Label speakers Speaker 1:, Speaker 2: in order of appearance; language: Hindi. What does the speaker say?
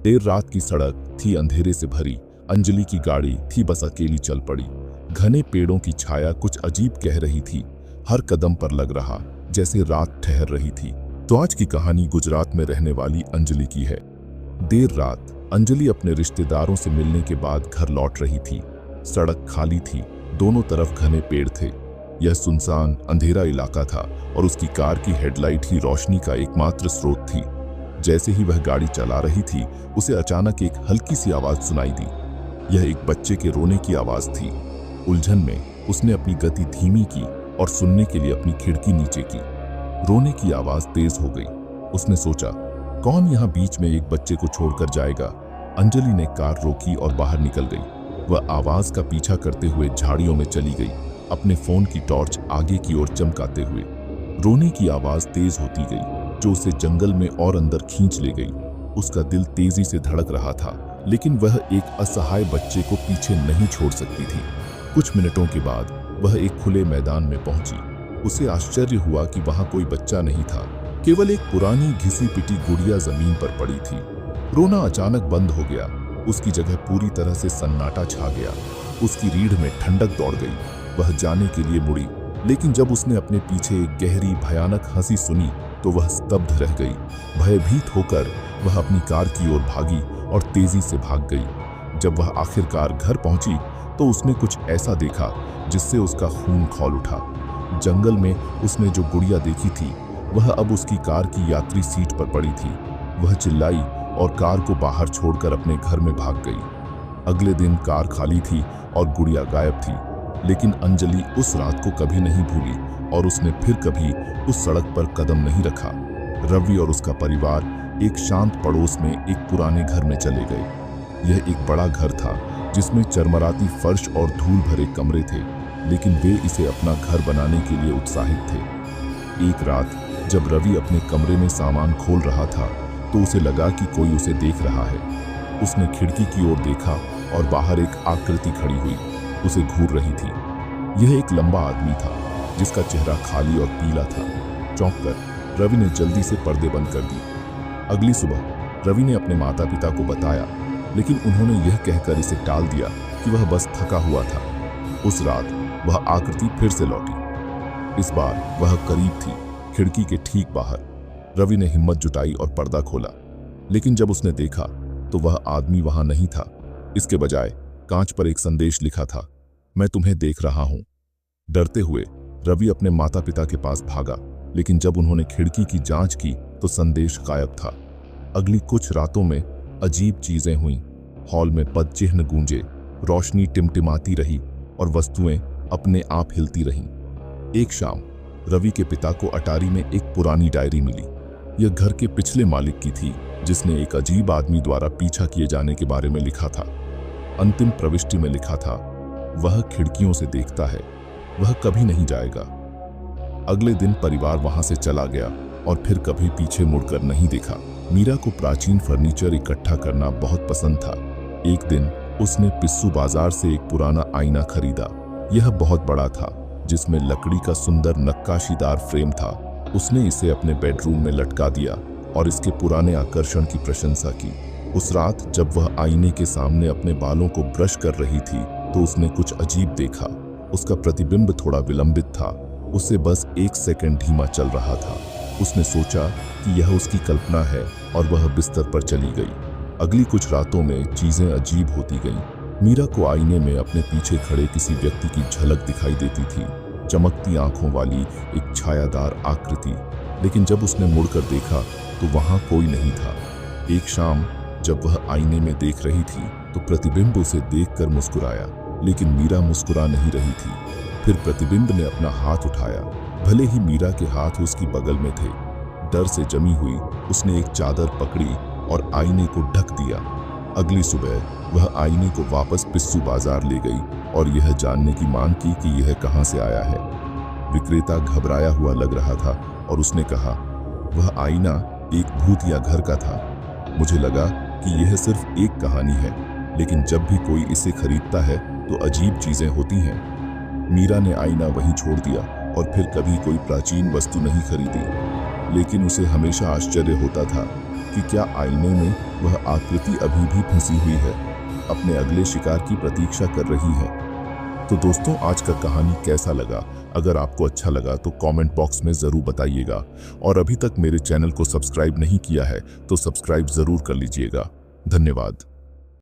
Speaker 1: देर रात की सड़क थी अंधेरे से भरी। अंजलि की गाड़ी थी बस अकेली चल पड़ी। घने पेड़ों की छाया कुछ अजीब कह रही थी। हर कदम पर लग रहा जैसे रात ठहर रही थी। तो आज की कहानी गुजरात में रहने वाली अंजलि की है। देर रात अंजलि अपने रिश्तेदारों से मिलने के बाद घर लौट रही थी। सड़क खाली थी, दोनों तरफ घने पेड़ थे। यह सुनसान अंधेरा इलाका था और उसकी कार की हेडलाइट ही रोशनी का एकमात्र स्रोत थी। जैसे ही वह गाड़ी चला रही थी, उसे अचानक एक हल्की सी आवाज सुनाई दी। यह एक बच्चे के रोने की आवाज थी। उलझन में उसने अपनी गति धीमी की और सुनने के लिए अपनी खिड़की नीचे की। रोने की आवाज तेज हो गई। उसने सोचा, कौन यहाँ बीच में एक बच्चे को छोड़कर जाएगा। अंजलि ने कार रोकी और बाहर निकल गई। वह आवाज का पीछा करते हुए झाड़ियों में चली गई, अपने फोन की टॉर्च आगे की ओर चमकाते हुए। रोने की आवाज तेज होती गई, जो उसे जंगल में और अंदर खींच ले गई। उसका दिल तेजी से धड़क रहा था, लेकिन वह एक असहाय बच्चे को पीछे नहीं छोड़ सकती थी। कुछ मिनटों के बाद वह एक खुले मैदान में पहुंची। उसे आश्चर्य हुआ कि वहां कोई बच्चा नहीं था, केवल एक पुरानी घिसी पिटी गुड़िया जमीन पर पड़ी थी। रोना अचानक बंद हो गया। उसकी जगह पूरी तरह से सन्नाटा छा गया। उसकी रीढ़ में ठंडक दौड़ गई। वह जाने के लिए मुड़ी, लेकिन जब उसने अपने पीछे एक गहरी भयानक हंसी सुनी तो वह स्तब्ध रह गई। भयभीत होकर वह अपनी कार की ओर भागी और तेजी से भाग गई। जब वह आखिरकार घर पहुंची तो उसने कुछ ऐसा देखा जिससे उसका खून खौल उठा। जंगल में उसने जो गुड़िया देखी थी, वह अब उसकी कार की यात्री सीट पर पड़ी थी। वह चिल्लाई और कार को बाहर छोड़कर अपने घर में भाग गई। अगले दिन कार खाली थी और गुड़िया गायब थी, लेकिन अंजलि उस रात को कभी नहीं भूली और उसने फिर कभी उस सड़क पर कदम नहीं रखा। रवि और उसका परिवार एक शांत पड़ोस में एक पुराने घर में चले गए। यह एक बड़ा घर था जिसमें चरमराती फर्श और धूल भरे कमरे थे, लेकिन वे इसे अपना घर बनाने के लिए उत्साहित थे। एक रात जब रवि अपने कमरे में सामान खोल रहा था तो उसे लगा कि कोई उसे देख रहा है। उसने खिड़की की ओर देखा और बाहर एक आकृति खड़ी हुई उसे घूर रही थी। यह एक लंबा आदमी था जिसका चेहरा खाली और पीला था। चौंककर रवि ने जल्दी से पर्दे बंद कर दिए। अगली सुबह रवि ने अपने माता पिता को बताया, लेकिन उन्होंने यह कहकर इसे टाल दिया कि वह बस थका हुआ था। उस रात वह आकृति फिर से लौटी। इस बार वह करीब थी, खिड़की के ठीक बाहर। रवि ने हिम्मत जुटाई और पर्दा खोला, लेकिन जब उसने देखा तो वह आदमी वहां नहीं था। इसके बजाय कांच पर एक संदेश लिखा था, मैं तुम्हें देख रहा हूं। डरते हुए रवि अपने माता पिता के पास भागा, लेकिन जब उन्होंने खिड़की की जांच की तो संदेश गायब था। अगली कुछ रातों में अजीब चीजें हुईं। हॉल में पदचिह्न गूंजे, रोशनी टिमटिमाती रही और वस्तुएं अपने आप हिलती रहीं। एक शाम रवि के पिता को अटारी में एक पुरानी डायरी मिली। यह घर के पिछले मालिक की थी, जिसने एक अजीब आदमी द्वारा पीछा किए जाने के बारे में लिखा था। अंतिम प्रविष्टि में लिखा था, वह खिड़कियों से देखता है, वह कभी नहीं जाएगा। अगले दिन परिवार वहां से चला गया और फिर कभी पीछे मुड़कर नहीं देखा। मीरा को प्राचीन फर्नीचर इकट्ठा करना बहुत पसंद था। एक दिन उसने पिस्सू बाजार से एक पुराना आईना खरीदा। यह बहुत बड़ा था, जिसमें लकड़ी का सुंदर नक्काशीदार फ्रेम था। उसने इसे अपने बेडरूम में लटका दिया और इसके पुराने आकर्षण की प्रशंसा की। उस रात जब वह आईने के सामने अपने बालों को ब्रश कर रही थी तो उसने कुछ अजीब देखा। उसका प्रतिबिंब थोड़ा विलंबित था, उसे बस एक सेकंड धीमा चल रहा था। उसने सोचा कि यह उसकी कल्पना है और वह बिस्तर पर चली गई। अगली कुछ रातों में चीजें अजीब होती गईं। मीरा को आईने में अपने पीछे खड़े किसी व्यक्ति की झलक दिखाई देती थी, चमकती आंखों वाली एक छायादार आकृति। लेकिन जब उसने मुड़कर देखा तो वहां कोई नहीं था। एक शाम जब वह आईने में देख रही थी तो प्रतिबिंब उसे देखकर मुस्कुराया, लेकिन मीरा मुस्कुरा नहीं रही थी। फिर प्रतिबिंब ने अपना हाथ उठाया, भले ही मीरा के हाथ उसकी बगल में थे। डर से जमी हुई उसने एक चादर पकड़ी और आईने को ढक दिया। अगली सुबह वह आईने को वापस पिस्सू बाजार ले गई और यह जानने की मांग की कि यह कहां से आया है। विक्रेता घबराया हुआ लग रहा था और उसने कहा, वह आईना एक भूत या घर का था। मुझे लगा कि यह सिर्फ एक कहानी है, लेकिन जब भी कोई इसे खरीदता है तो अजीब चीजें होती हैं। मीरा ने आईना वहीं छोड़ दिया और फिर कभी कोई प्राचीन वस्तु नहीं खरीदी, लेकिन उसे हमेशा आश्चर्य होता था कि क्या आईने में वह आकृति अभी भी फंसी हुई है, अपने अगले शिकार की प्रतीक्षा कर रही है। तो दोस्तों, आज का कहानी कैसा लगा? अगर आपको अच्छा लगा तो कमेंट बॉक्स में ज़रूर बताइएगा, और अभी तक मेरे चैनल को सब्सक्राइब नहीं किया है तो सब्सक्राइब ज़रूर कर लीजिएगा। धन्यवाद।